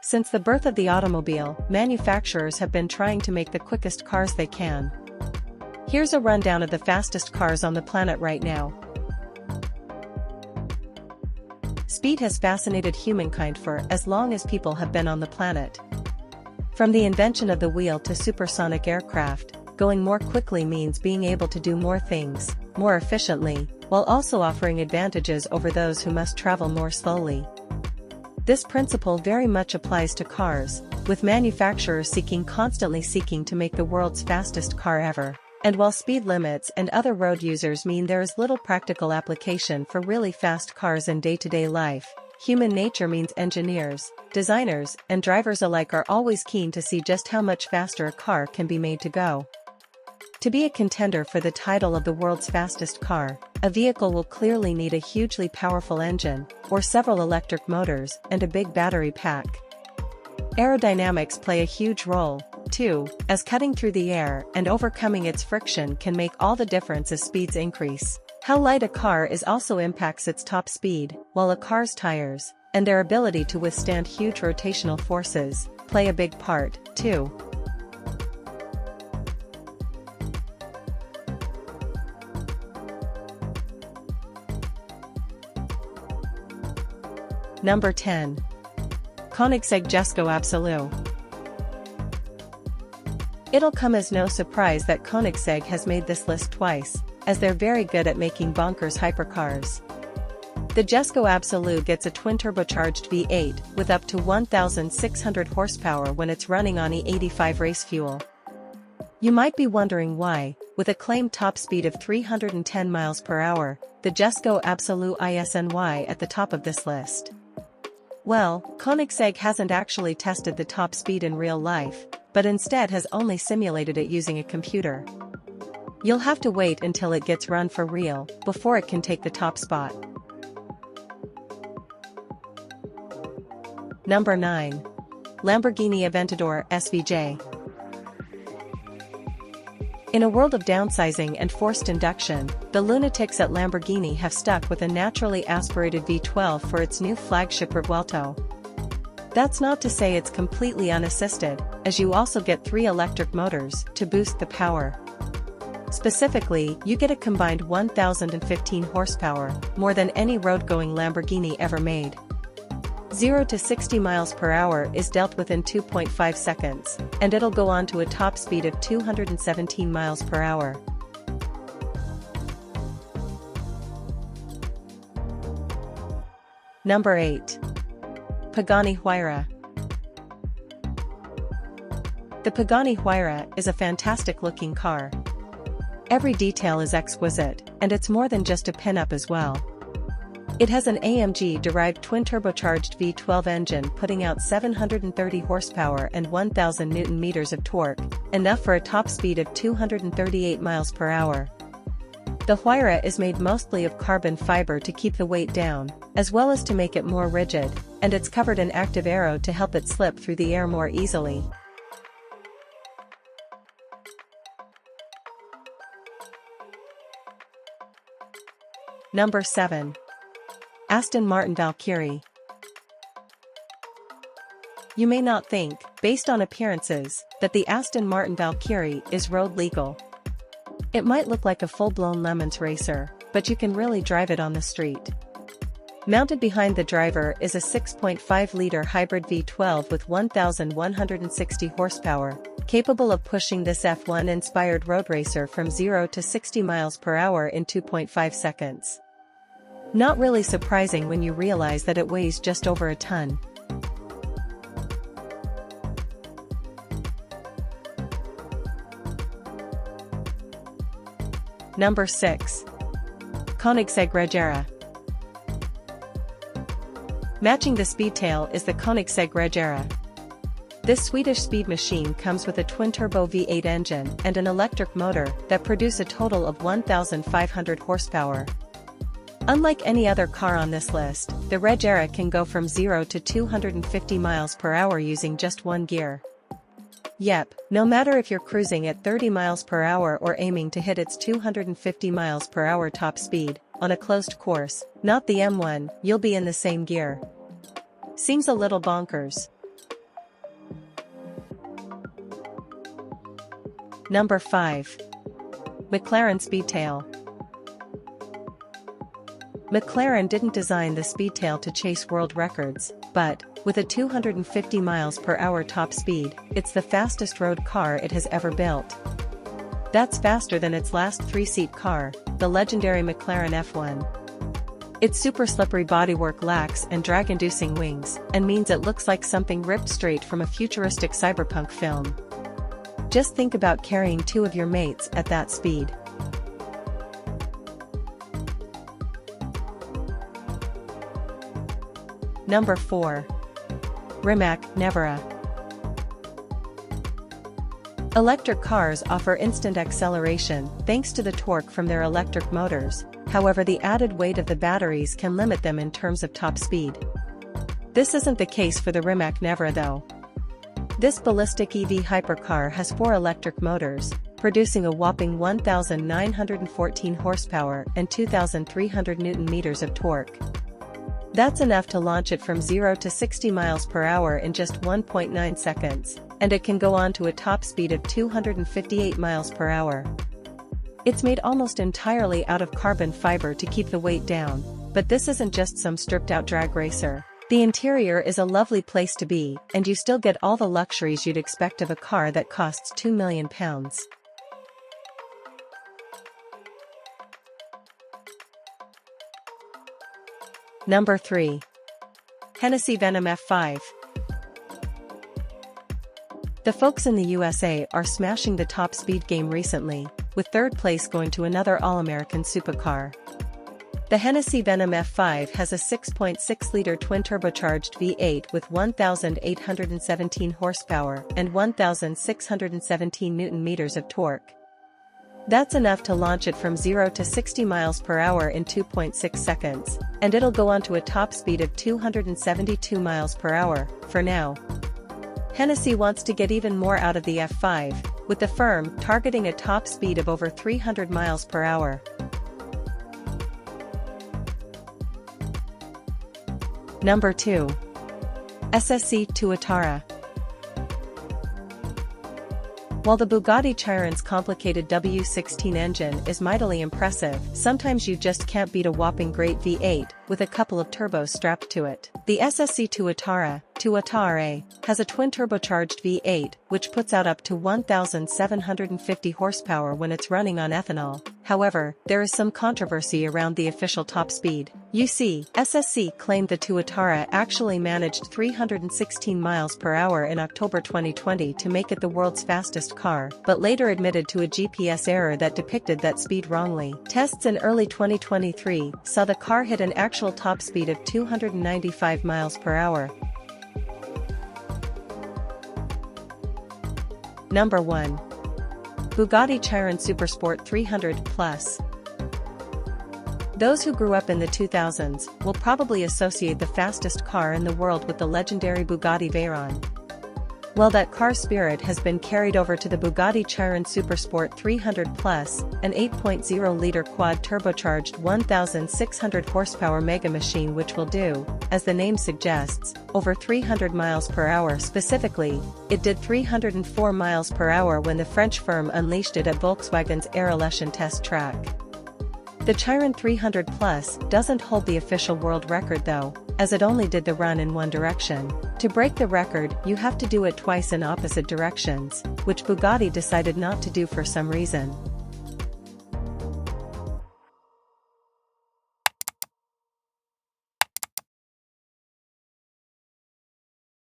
Since the birth of the automobile, manufacturers have been trying to make the quickest cars they can. Here's a rundown of the fastest cars on the planet right now. Speed has fascinated humankind for as long as people have been on the planet. From the invention of the wheel to supersonic aircraft, going more quickly means being able to do more things, more efficiently, while also offering advantages over those who must travel more slowly. This principle very much applies to cars, with manufacturers constantly seeking to make the world's fastest car ever. And while speed limits and other road users mean there is little practical application for really fast cars in day-to-day life, human nature means engineers, designers, and drivers alike are always keen to see just how much faster a car can be made to go. To be a contender for the title of the world's fastest car, a vehicle will clearly need a hugely powerful engine, or several electric motors, and a big battery pack. Aerodynamics play a huge role, too, as cutting through the air and overcoming its friction can make all the difference as speeds increase. How light a car is also impacts its top speed, while a car's tires, and their ability to withstand huge rotational forces, play a big part, too. Number 10. Koenigsegg Jesco Absolute. It'll come as no surprise that Koenigsegg has made this list twice, as they're very good at making bonkers hypercars. The Jesco Absolute gets a twin-turbocharged V8 with up to 1,600 horsepower when it's running on E85 race fuel. You might be wondering why, with a claimed top speed of 310 miles per hour, the Jesco Absolute isny at the top of this list. Well, Koenigsegg hasn't actually tested the top speed in real life, but instead has only simulated it using a computer. You'll have to wait until it gets run for real, before it can take the top spot. Number 9. Lamborghini Aventador SJ. In a world of downsizing and forced induction, the lunatics at Lamborghini have stuck with a naturally aspirated V12 for its new flagship Revuelto. That's not to say it's completely unassisted, as you also get 3 electric motors to boost the power. Specifically, you get a combined 1,015 horsepower, more than any road-going Lamborghini ever made. 0 to 60 miles per hour is dealt within 2.5 seconds, and it'll go on to a top speed of 217 miles per hour. Number 8. Pagani HRA. The Pagani HRA is a fantastic-looking car. Every detail is exquisite, and it's more than just a pin-up as well. It has an AMG-derived twin-turbocharged V12 engine putting out 730 horsepower and 1,000 Newton-meters of torque, enough for a top speed of 238 miles per hour. The HRA is made mostly of carbon fiber to keep the weight down, as well as to make it more rigid, and it's covered in active aero to help it slip through the air more easily. Number 7. Aston Martin Valkyrie. You may not think, based on appearances, that the Aston Martin Valkyrie is road legal. It might look like a full-blown Lemons racer, but you can really drive it on the street. Mounted behind the driver is a 6.5-liter hybrid V12 with 1,160 horsepower, capable of pushing this F1-inspired road racer from 0 to 60 miles per hour in 2.5 seconds. Not really surprising when you realize that it weighs just over a ton. Number 6. Koenigsegg Regera. Matching the Speedtail is the Koenigsegg Regera. This Swedish speed machine comes with a twin-turbo V8 engine and an electric motor that produce a total of 1,500 horsepower. Unlike any other car on this list, the Regera can go from 0 to 250 miles per hour using just one gear. Yep, no matter if you're cruising at 30 miles per hour or aiming to hit its 250 miles per hour top speed, on a closed course, not the M1, you'll be in the same gear. Seems a little bonkers. Number 5. McLaren Speedtail. McLaren didn't design the Speedtail to chase world records, but, with a 250 miles per hour top speed, it's the fastest road car it has ever built. That's faster than its last three-seat car, the legendary McLaren F1. Its super slippery bodywork lacks and drag-inducing wings, and means it looks like something ripped straight from a futuristic cyberpunk film. Just think about carrying two of your mates at that speed. Number 4. Rimac Never. Electric cars offer instant acceleration thanks to the torque from their electric motors, however the added weight of the batteries can limit them in terms of top speed. This isn't the case for the Rimac Never though. This ballistic EV hypercar has 4 electric motors, producing a whopping 1,914 horsepower and 2,300 Nm of torque. That's enough to launch it from 0 to 60 miles per hour in just 1.9 seconds, and it can go on to a top speed of 258 miles per hour. It's made almost entirely out of carbon fiber to keep the weight down, but this isn't just some stripped-out drag racer. The interior is a lovely place to be, and you still get all the luxuries you'd expect of a car that costs £2 million. Number 3. Hennessy Venom F5. The folks in the USA are smashing the top speed game recently, with third place going to another all-American supercar. The Hennessy Venom F5 has a 6.6-liter twin-turbocharged V8 with 1,817 horsepower and 1,617 Nm of torque. That's enough to launch it from 0 to 60 miles per hour in 2.6 seconds, and it'll go on to a top speed of 272 miles per hour, for now. Hennessy wants to get even more out of the F5, with the firm targeting a top speed of over 300 miles per hour. Number 2. SSC Tuatara. While the Bugatti Chiron's complicated W16 engine is mightily impressive, sometimes you just can't beat a whopping great V8, with a couple of turbos strapped to it. The SSC Tuatara has a twin-turbocharged V8, which puts out up to 1,750 horsepower when it's running on ethanol. However, there is some controversy around the official top speed. You see, SSC claimed the Tuatara actually managed 316 miles per hour in October 2020 to make it the world's fastest car, but later admitted to a GPS error that depicted that speed wrongly. Tests in early 2023 saw the car hit an actual top speed of 295 miles per hour. Number 1. Bugatti Chiron Supersport 300 Plus. Those who grew up in the 2000s will probably associate the fastest car in the world with the legendary Bugatti Veyron. Well, that car spirit has been carried over to the Bugatti Chiron Supersport 300 Plus, an 8.0-liter quad-turbocharged 1,600 horsepower mega machine which will do, as the name suggests, over 300 miles per hour. Specifically, it did 304 miles per hour when the French firm unleashed it at Volkswagen's Air-Elections test track. The Chiron 300 Plus doesn't hold the official world record though, as it only did the run in one direction. To break the record, you have to do it twice in opposite directions, which Bugatti decided not to do for some reason.